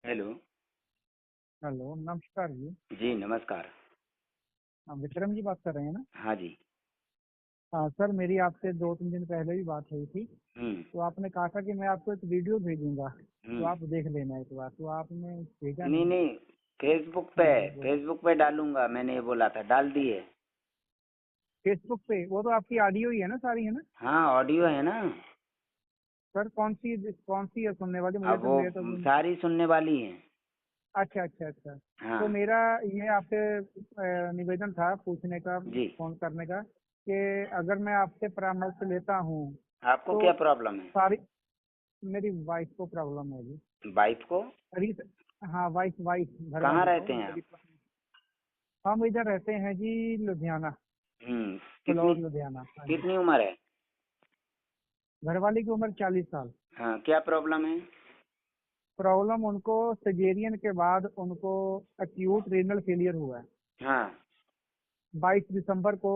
Hello. Hello, नमस्कार जी। जी नमस्कार। हाँ, विक्रम जी बात कर रहे हैं ना? हाँ जी। हाँ सर, मेरी आपसे 2-3 दिन पहले भी बात हुई थी। हम्म। तो आपने कहा था कि मैं आपको एक वीडियो भेजूंगा, तो हम्म। आप देख लेना एक बार। तो आपने भेजा नहीं नहीं। नहीं, फेसबुक पे हाँ जी, बोलिए। फेसबुक पे डालूंगा, मैंने ये बोला था, डाल दिए। फेसबुक पे वो तो आपकी ऑडियो ही है ना, सारी है ना? हाँ ऑडियो है ना। सर कौन सी है सुनने वाली? अब वो मुझे तो सारी सुनने वाली है। अच्छा अच्छा अच्छा। तो हाँ। मेरा ये आपसे निवेदन था पूछने का, जी। फोन करने का, कि अगर मैं आपसे परामर्श लेता हूँ आपको तो क्या प्रॉब्लम है? सारी मेरी वाइफ को प्रॉब्लम है जी। वाइफ को? अरे हाँ, वाइफ वाइफ घर कहाँ वाली को, रहते हैं आप? मेरी पत्नी। हम इधर रहते हैं जी, लुधियाना। कितनी फ्लोर लुधियाना, हाँ जी। कितनी उम्र है? घर वाली की उम्र 40 साल। हाँ, क्या प्रॉब्लम है? प्रॉब्लम उनको सिजेरियन के बाद उनको एक्यूट रीनल फेलियर हुआ है। हाँ। 22 दिसंबर को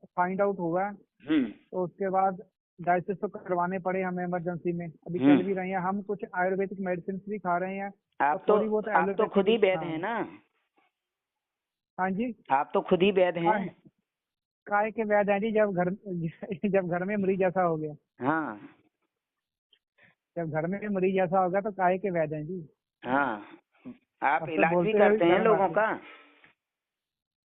फाइंड आउट हुआ है। हम्म। तो उसके बाद डायलिसिस तो करवाने पड़े हमें इमरजेंसी में, अभी चल हम्म। भी रही हैं। हम कुछ आयुर्वेदिक मेडिसिन भी खा रहे हैं और आप तो थोड़ी बहुत आप तो एलोपैथी खुद भी। ही वैद हाँ। हैं ना? हाँ जी। आप तो खुद ही वैद हैं। हाँ, काय के वैद हैं जी, जब घर जब घर में मरीज ऐसा हो गया। हाँ। जब घर में मरीज ऐसा होगा तो काहे के वैद हैं जी। हाँ, आप अब तो इलाज भी बोलते हुए करते हैं शर्म लोगों आती है। का?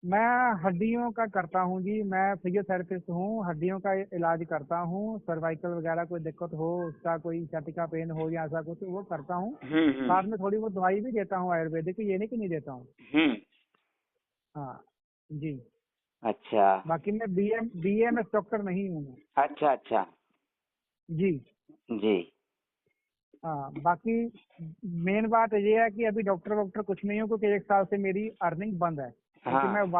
मैं हड्डियों का करता हूँ जी, मैं फिजियोथेरेपिस्ट हूँ, हड्डियों का इलाज करता हूँ। सर्वाइकल वगैरह कोई दिक्कत हो, उसका कोई सटिका पेन हो या ऐसा कुछ, वो करता हूँ। हम्म। साथ में थोड़ी बहुत दवाई भी देता हूँ आयुर्वेदिक, ये नहीं कि नहीं देता हूँ। हम्म। हाँ जी। अच्छा। बाकी मैं BAMS डॉक्टर नहीं हूँ मैं। अच्छा अच्छा। जी। जी। हाँ, बाकी मेन बात ये है कि अभी डॉक्टर वॉक्टर कुछ नहीं हूँ, क्योंकि 1 साल से मेरी अर्निंग बंद है, क्योंकि मैं हाँ।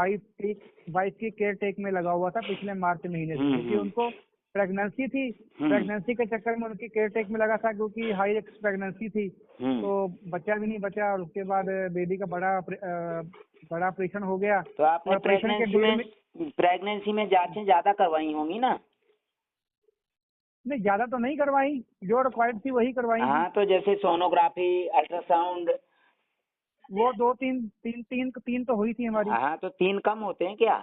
वाइफ की केयर टेक में लगा हुआ था पिछले मार्च महीने से, क्योंकि हम्म। उनको प्रेगनेंसी थी। हम्म। प्रेगनेंसी के चक्कर में उनकी केयर टेक में लगा था, क्योंकि हाई रिस्क प्रेगनेंसी थी। हम्म। तो बच्चा भी नहीं बचा, और उसके बाद बेबी का बड़ा ऑपरेशन हो गया। तो आपने और ऑपरेशन के डेढ़ में प्रेगनेंसी में जांचें ज्यादा करवाई होंगी ना? नहीं, ज्यादा तो नहीं करवाई, जो रिक्वायर्ड थी वही करवाई जी। हाँ, तो जैसे सोनोग्राफी, अल्ट्रासाउंड। वो दो तीन तीन तीन तीन तो हुई थी हमारी। हाँ, तो 3 कम होते हैं क्या?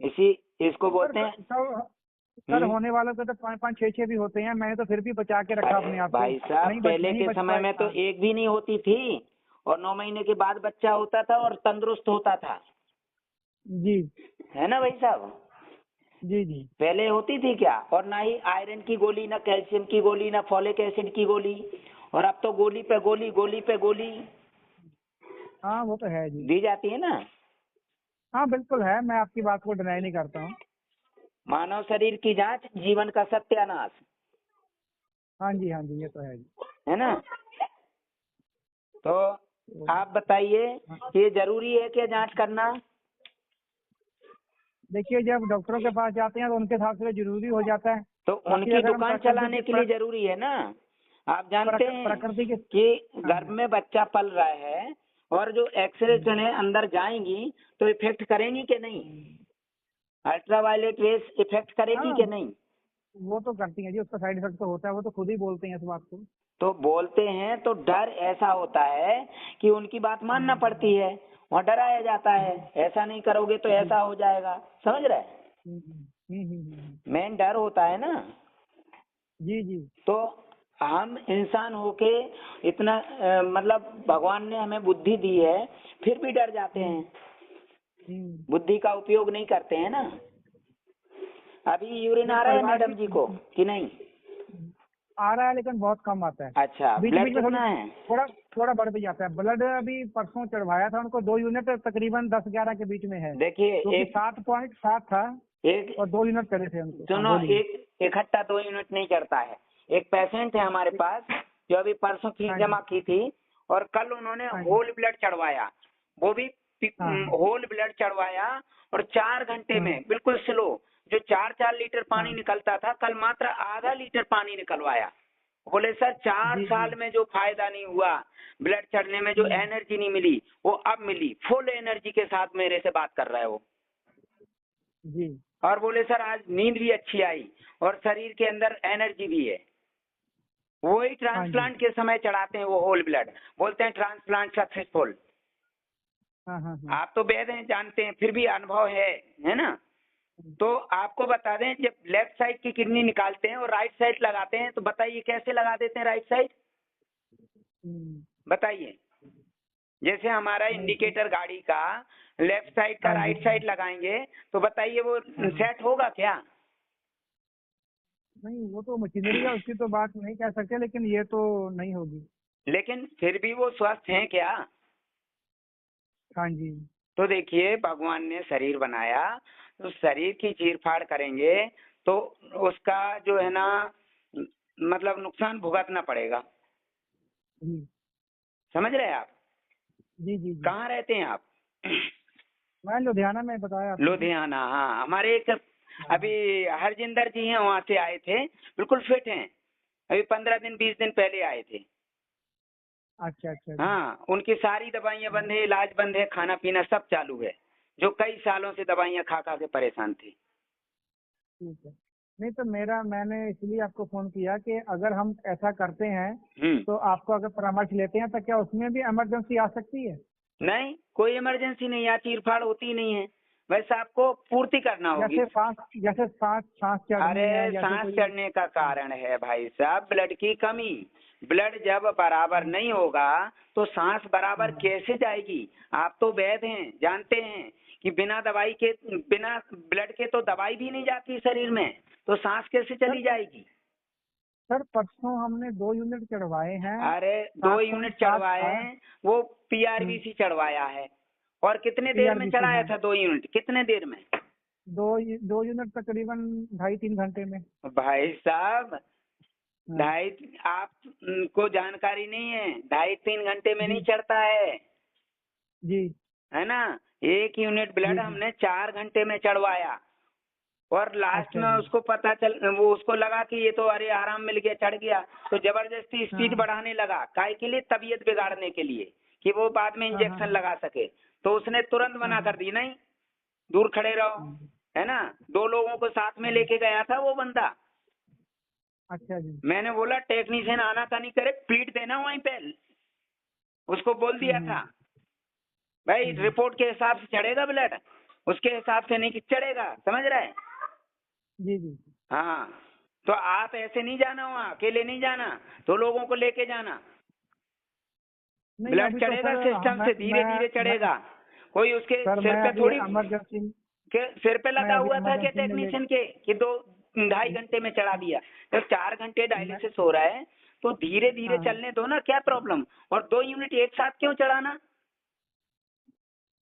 इसी इसको सर बोलते हैं। सर हम्म। होने वालों के तो 5-5 6-6 भी होते हैं, मैंने तो फिर भी बचा के रखा अरे अपने आप को। भाई साहब, पहले नहीं के बच समय पाए। में तो हाँ। एक भी नहीं होती थी, और 9 महीने के बाद बच्चा होता था और तंदुरुस्त होता था। जी है ना भाई साहब? जी जी। पहले होती थी क्या? और ना ही आयरन की गोली, ना कैल्शियम की गोली, ना फॉलिक एसिड की गोली। और अब तो गोली पे गोली, गोली पे गोली हाँ, वो तो है जी। दी जाती है ना। हाँ बिल्कुल है, मैं आपकी बात को डिनाई नहीं करता हूँ। मानव शरीर की जांच, जीवन का सत्यानाश। हाँ जी, हाँ जी, ये तो है जी। है ना? तो तो, आप बताइए, हाँ, ये जरूरी है क्या जांच करना? देखिए, जब डॉक्टरों के पास जाते हैं तो उनके हिसाब से जरूरी हो जाता है। तो बाकी उनकी अगर हम दुकान चलाने के लिए जरूरी है ना। आप जानते हैं प्रकृति के। कि हाँ गर्भ जी। में बच्चा पल रहा है, और जो एक्सरे चुने अंदर जाएंगी तो इफेक्ट करेंगी कि नहीं? अल्ट्रावायलेट रेस इफेक्ट करेगी हाँ, कि नहीं? वो तो करती हैं जी, उसका साइड इफेक्ट तो होता है, वो तो खुद ही बोलते हैं इस बात को। तो बोलते हैं तो डर ऐसा होता है कि उनकी बात मानना पड़ती है, और डराया जाता है, ऐसा नहीं करोगे तो जी। ऐसा हो जाएगा। समझ रहे हैं? हम्म, हम्म, हम्म, मेन डर होता है ना। जी जी। तो हम इंसान होके इतना मतलब भगवान ने हमें बुद्धि दी है, फिर भी डर जाते हम्म, हैं, हम्म। बुद्धि का उपयोग नहीं करते हैं ना। अभी यूरिन जब आ रहा है परिवार की मैडम जी को कि नहीं? आ रहा है, लेकिन बहुत कम आता है। अच्छा, बीच बीच ब्लड में थोड़ी कितना है? थोड़ा थोड़ा बढ़ भी जाता है। ब्लड अभी परसों चढ़वाया था उनको, 2 यूनिट तकरीबन 10-11 के बीच में है, देखिए, जो कि एक 7.7 था। एक और 2 यूनिट चढ़े थे उनको। हाँ, सुनो, बोलिए। एक इकट्ठा 2 यूनिट नहीं चढ़ता है। एक पेशेंट है हमारे पास, जो अभी परसों फीस हाँ जी, जमा की थी, और कल उन्होंने हाँ जी। Whole blood चढ़वाया। वो भी हाँ हाँ होल ब्लड चढ़वाया, और 4 घंटे हाँ में बिल्कुल स्लो, जो 4-4 लीटर पानी हाँ। निकलता था, कल मात्र आधा लीटर पानी निकलवाया। बोले सर, चार जी जी। साल में जो फायदा नहीं हुआ, ब्लड चढ़ने में जो हम्म, एनर्जी नहीं मिली, वो अब मिली। फुल एनर्जी के साथ मेरे से बात कर रहा है वो। जी। और बोले सर, आज नींद भी अच्छी आई, और शरीर के अंदर एनर्जी भी है। वही ट्रांसप्लांट के समय चढ़ाते हैं वो होल ब्लड, बोलते हैं ट्रांसप्लांट सक्सेसफुल। हाँ हाँ हाँ। आप तो वैद हैं, जानते हैं, फिर भी अनुभव है ना। तो आपको बता दें, जब लेफ्ट साइड की किडनी निकालते हैं और राइट साइड लगाते हैं, तो बताइए कैसे लगा देते हैं राइट साइड, बताइए। जैसे हमारा इंडिकेटर गाड़ी का लेफ्ट साइड का हाँ जी। राइट साइड लगाएंगे, तो बताइए वो सेट होगा क्या? नहीं, वो तो मशीनरी है, उसकी तो बात नहीं कह सकते, लेकिन ये तो नहीं होगी। लेकिन फिर भी वो स्वस्थ हैं क्या? हाँ जी। तो देखिए, भगवान ने शरीर बनाया, तो शरीर की चीरफाड़ करेंगे तो उसका जो है ना, मतलब नुकसान भुगतना पड़ेगा। जी समझ रहे हैं आप? जी जी। जी, कहाँ रहते हैं आप? मैं लुधियाना में बताया आपको। लुधियाना, हाँ। हमारे एक अभी हरजिंदर जी हैं, वहां से आए थे, बिल्कुल फिट हैं, अभी 15 दिन 20 दिन पहले आए थे। अच्छा अच्छा जी। हाँ, उनकी सारी दवाइयाँ बंद है, इलाज बंद है, खाना पीना सब चालू है, जो कई सालों से दवाइयाँ खा खा के परेशान थे। ठीक है। नहीं तो मैंने इसलिए आपको फोन किया कि अगर हम ऐसा करते हैं तो आपको अगर परामर्श लेते हैं तो क्या उसमें भी इमरजेंसी आ सकती है? नहीं, कोई इमरजेंसी नहीं, यहाँ चीरफाड़ होती ही नहीं है, वैसे आपको पूर्ति करना होगी। जैसे सांस सांस चढ़नी अरे है, जैसे सांस कोई। चढ़ने का कारण है भाई साहब ब्लड की कमी। ब्लड जब बराबर नहीं होगा तो सांस बराबर कैसे जाएगी? आप तो वैद हैं, जानते हैं कि बिना दवाई के, बिना ब्लड के तो दवाई भी नहीं जाती शरीर में, तो सांस कैसे चली जाएगी? सर परसों हमने 2 यूनिट चढ़वाए हैं। अरे 2 यूनिट 7.7 चढ़वाए था। हैं, वो पीआरबीसी चढ़वाया है। और कितने देर में पीआरबीसी, चढ़ाया हाँ। था 2 यूनिट, कितने देर में? 2 यूनिट तकरीबन 2.5-3 घंटे में। भाई साहब, हाँ। ढाई, आपको जानकारी नहीं है, 2.5-3 घंटे में जी नहीं चढ़ता जी है ना। 1 यूनिट ब्लड जी जी। हमने 4 घंटे में चढ़वाया, और लास्ट अच्छा में जी। उसको पता चल, वो उसको लगा कि ये तो अरे आराम मिल गया, चढ़ गया, तो जबरदस्ती स्पीड हाँ बढ़ाने लगा, काहे के लिए? तबीयत बिगाड़ने के लिए, कि वो बाद में हाँ हाँ इंजेक्शन हाँ लगा सके। तो उसने तुरंत हाँ मना हाँ। कर दी, नहीं, दूर खड़े रहो, है ना। 2 लोगों को साथ में लेके गया था वो बंदा। अच्छा जी। मैंने बोला टेक्नीशियन आना का नहीं करे, पीट देना वहीं पे, उसको बोल दिया था भाई हम्म। रिपोर्ट के हिसाब से चढ़ेगा ब्लड, उसके हिसाब से नहीं चढ़ेगा, समझ रहे हैं? जी जी। हाँ, तो आप ऐसे नहीं जाना, वहाँ अकेले नहीं जाना, 2 लोगों को लेके जाना। नहीं ब्लड अभी तो चढ़ेगा सर सिस्टम से, धीरे धीरे मैं चढ़ेगा। कोई उसके सर सिर मैं पे अभी थोड़ी, इमरजेंसी के सिर पे मैं लगा अभी हुआ था क्या इमरजेंसी में ले टेक्नीशियन के, कि 2-2.5 घंटे में चढ़ा दिया? जब 4 घंटे मैं डायलिसिस हो रहा है तो धीरे धीरे हाँ। चलने दो ना, क्या प्रॉब्लम? और 2 यूनिट एक साथ क्यों चढ़ाना,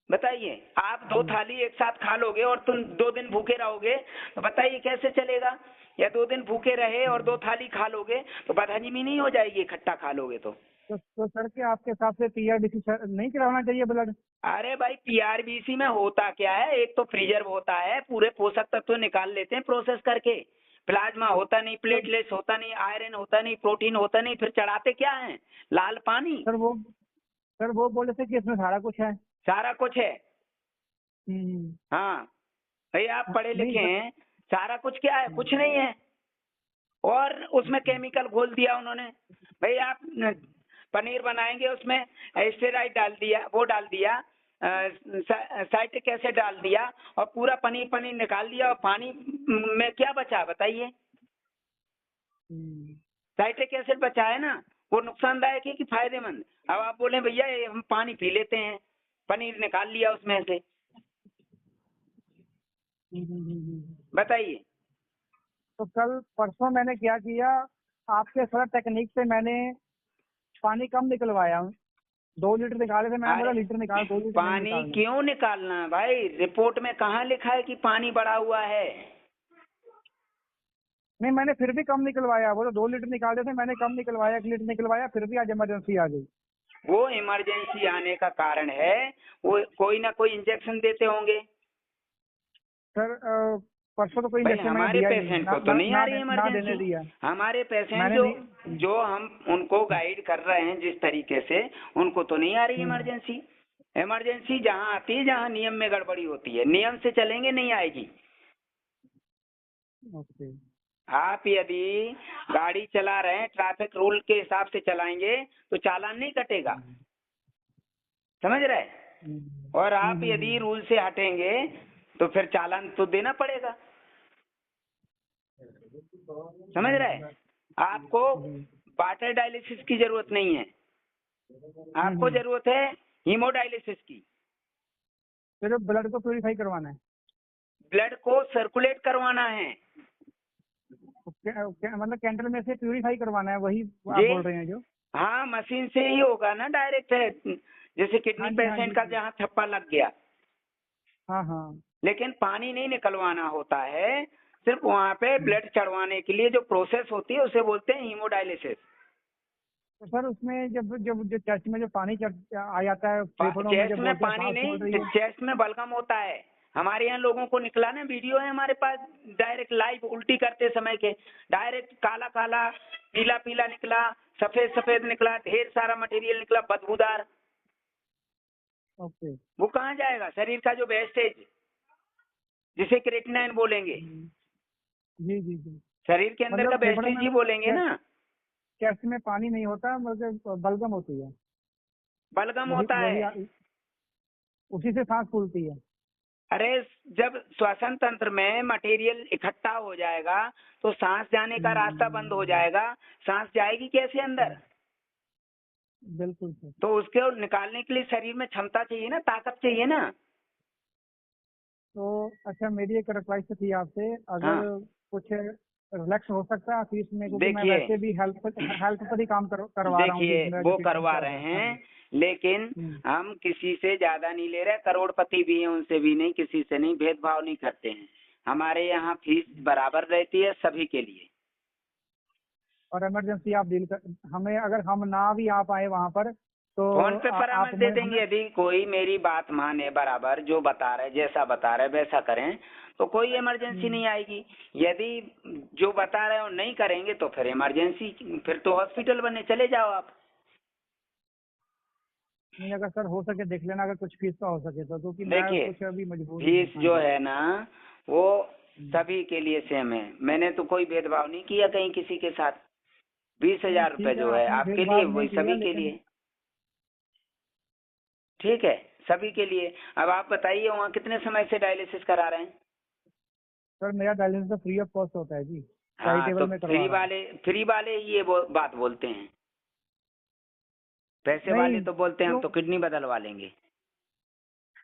बताइए? आप 2 जी थाली एक साथ खा लोगे और तुम 2 दिन भूखे रहोगे, तो बताइए कैसे चलेगा? या 2 दिन भूखे रहे और 2 थाली खा लोगे तो बदहजमी नहीं हो जाएगी, इकट्ठा खा लोगे तो? तो सर के आपके हिसाब से पीआरडीसी नहीं कराना चाहिए ब्लड? अरे भाई, पीआरबीसी में होता क्या है, एक तो प्रिजर्व होता है, पूरे पोषक तत्व निकाल लेते हैं प्रोसेस करके, प्लाज्मा होता नहीं, तो प्लेटलेट्स होता नहीं, आयरन होता नहीं, प्रोटीन होता नहीं, फिर चढ़ाते क्या है? लाल पानी। सर वो बोले थे कि इसमें सारा कुछ है। सारा कुछ है, हम्म। हाँ भाई, आप पढ़े नहीं लिखे सर। हैं, सारा कुछ क्या है? कुछ नहीं है, और उसमें केमिकल घोल दिया उन्होंने। भाई आप पनीर बनाएंगे, उसमें एस्टेराइड डाल दिया, वो डाल दिया, साइट्रिक एसिड डाल दिया, और पूरा पनीर पनीर निकाल दिया, और पानी में क्या बचा बताइए? हम्म। साइट्रिक एसिड बचा है ना, वो नुकसानदायक है कि फायदेमंद? अब आप बोले भैया ये हम पानी पी लेते हैं, पनीर निकाल लिया उसमें से, बताइए? तो कल परसों मैंने क्या किया, आपके सर टेक्निक से मैंने पानी कम निकलवाया। 2 लीटर निकाले थे, मैंने बोला अरे लीटर निकाल, 2 लीटर नहीं पानी निकालना। क्यों निकालना भाई? रिपोर्ट में कहाँ लिखा है कि पानी बढ़ा हुआ है? नहीं मैंने फिर भी कम निकलवाया, वो तो 2 लीटर निकाले थे, मैंने कम निकलवाया, 1 लीटर निकलवाया, फिर भी आज इमरजेंसी आ गई। वो इमरजेंसी आने का कारण है, वो कोई ना कोई इंजेक्शन देते होंगे। सर परसों तो कोई भाई इंजेक्शन मैंने हमारे दिया ही नहीं, पेशेंट को तो नहीं आ रही ना देने इमरजेंसी। दिया। हमारे पेशेंट मैंने जो नहीं। जो हम उनको गाइड कर रहे हैं जिस तरीके से, उनको तो नहीं आ रही हम्म। इमरजेंसी। इमरजेंसी जहाँ आती है जहाँ नियम में गड़बड़ी होती है, नियम से चलेंगे नहीं आएगी। ओके। आप यदि गाड़ी चला रहे हैं ट्रैफिक रूल के हिसाब से चलाएंगे तो चालान नहीं कटेगा, समझ रहे हैं? और आप यदि रूल से हटेंगे तो फिर चालान तो देना पड़ेगा, समझ रहे हैं? आपको वाटर डायलिसिस की जरूरत नहीं है, आपको जरूरत है हीमोडायलिसिस की। फिर ब्लड को प्यूरिफाई करवाना है, ब्लड को सर्कुलेट करवाना है। मतलब कैंटर में से प्यूरिफाई करवाना है, वही आप जी बोल रहे हैं जो? हाँ, मशीन से ही होगा ना डायरेक्ट है, जैसे किडनी हाँ जी, हाँ पेशेंट जी। का जहाँ थप्पा लग गया, हाँ हाँ। लेकिन पानी नहीं निकलवाना होता है, सिर्फ वहाँ पे ब्लड चढ़वाने के लिए जो प्रोसेस होती है उसे बोलते हैं हीमोडायलिसिस। तो सर उसमें जब जब जो चेस्ट में जो पानी आ जाता है फेफड़ों में, चेस्ट जब में बोलते हैं पानी सांस फूल रही नहीं, है। चेस्ट में बलगम होता है। हमारे यहाँ लोगों को निकला ना, वीडियो है हमारे पास, डायरेक्ट लाइव उल्टी करते समय के डायरेक्ट काला काला पीला पीला निकला, सफेद सफेद निकला, ढेर सारा मटेरियल निकला बदबूदार। ओके। वो कहाँ जाएगा? शरीर का जो वेस्टेज जिसे क्रेटिनाइन बोलेंगे, जी जी जी। शरीर के अंदर का मतलब फेफड़ों वेस्टेज में ही बोलेंगे ना। चेस्ट में पानी नहीं होता, मतलब बलगम होती है, बलगम वही होता वही है। उसी से सांस फूलती है। अरे जब श्वसन तंत्र में मटेरियल इकट्ठा हो जाएगा तो सांस जाने का रास्ता बंद हो जाएगा, सांस जाएगी कैसे अंदर? बिल्कुल सर। तो उसके निकालने के लिए शरीर में क्षमता चाहिए ना, ताकत चाहिए ना। तो अच्छा, मेरी एक रिक्वेस्ट थी आपसे, अगर हाँ कुछ रिलैक्स हो सकता है फीस में, क्योंकि मैं देखिए, वैसे भी हेल्थ पर ही काम करवा रहा हूँ देखिए मेरा जो वो ट्रीटमेंट करवा चल रहे रहा है। हाँ हैं, जी। लेकिन हम किसी से ज्यादा नहीं ले रहे, करोड़पति भी हैं उनसे भी नहीं, किसी से नहीं, भेदभाव नहीं करते हैं। हमारे यहाँ फीस बराबर रहती है सभी के लिए। और इमरजेंसी आप डील कर, हमें अगर हम ना भी आ पाए वहाँ पर तो फोन पे आप परामर्श दे हमें। देंगे, यदि कोई मेरी बात माने, बराबर जो बता रहे, जैसा बता रहे वैसा करें तो कोई इमरजेंसी नहीं आएगी। यदि जो बता रहे हो नहीं करेंगे तो फिर इमरजेंसी, फिर तो हॉस्पिटल बने चले जाओ आप। नहीं, अगर सर हो सके देख लेना, अगर कुछ फीस का हो सके तो, क्योंकि मैं देखिए कुछ अभी मजबूर हूँ। फीस हाँ जो जी। है ना वो सभी के लिए सेम है, मैंने तो कोई भेदभाव नहीं किया कहीं किसी के साथ। 20,000 रुपये ठीक है, जो है आपने आपके लिए भेदभाव नहीं वही किया, सभी के लेकिन लिए, ठीक है, सभी के लिए। अब आप बताइए वहाँ कितने समय से डायलिसिस करा रहे हैं? सर मेरा डायलिसिस तो फ्री ऑफ कॉस्ट होता है जी, हाँ तो चैरिटेबल में करवा रहा हूँ। फ्री वाले ही ये बात बोलते हैं, पैसे वाले नहीं तो बोलते हैं हम क्यों? तो किडनी बदलवा लेंगे।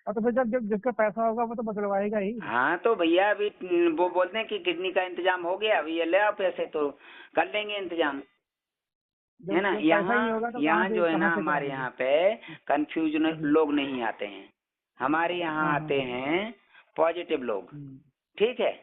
और तो फिर जब जब जिसका पैसा होगा वो तो बदलवाएगा ही। हाँ तो भैया अभी वो बोलते हैं कि किडनी का इंतजाम हो गया, अभी ये ले आओ पैसे तो कर लेंगे इंतजाम, है जब ना। जब पैसा ही नहीं यहाँ होगा तो यहाँ जो है कहाँ ना से हमारे कराएंगे? यहाँ पे कंफ्यूजन जी। लोग नहीं आते हैं, हमारे यहाँ हाँ हाँ आते हाँ। हैं पॉजिटिव लोग, ठीक है।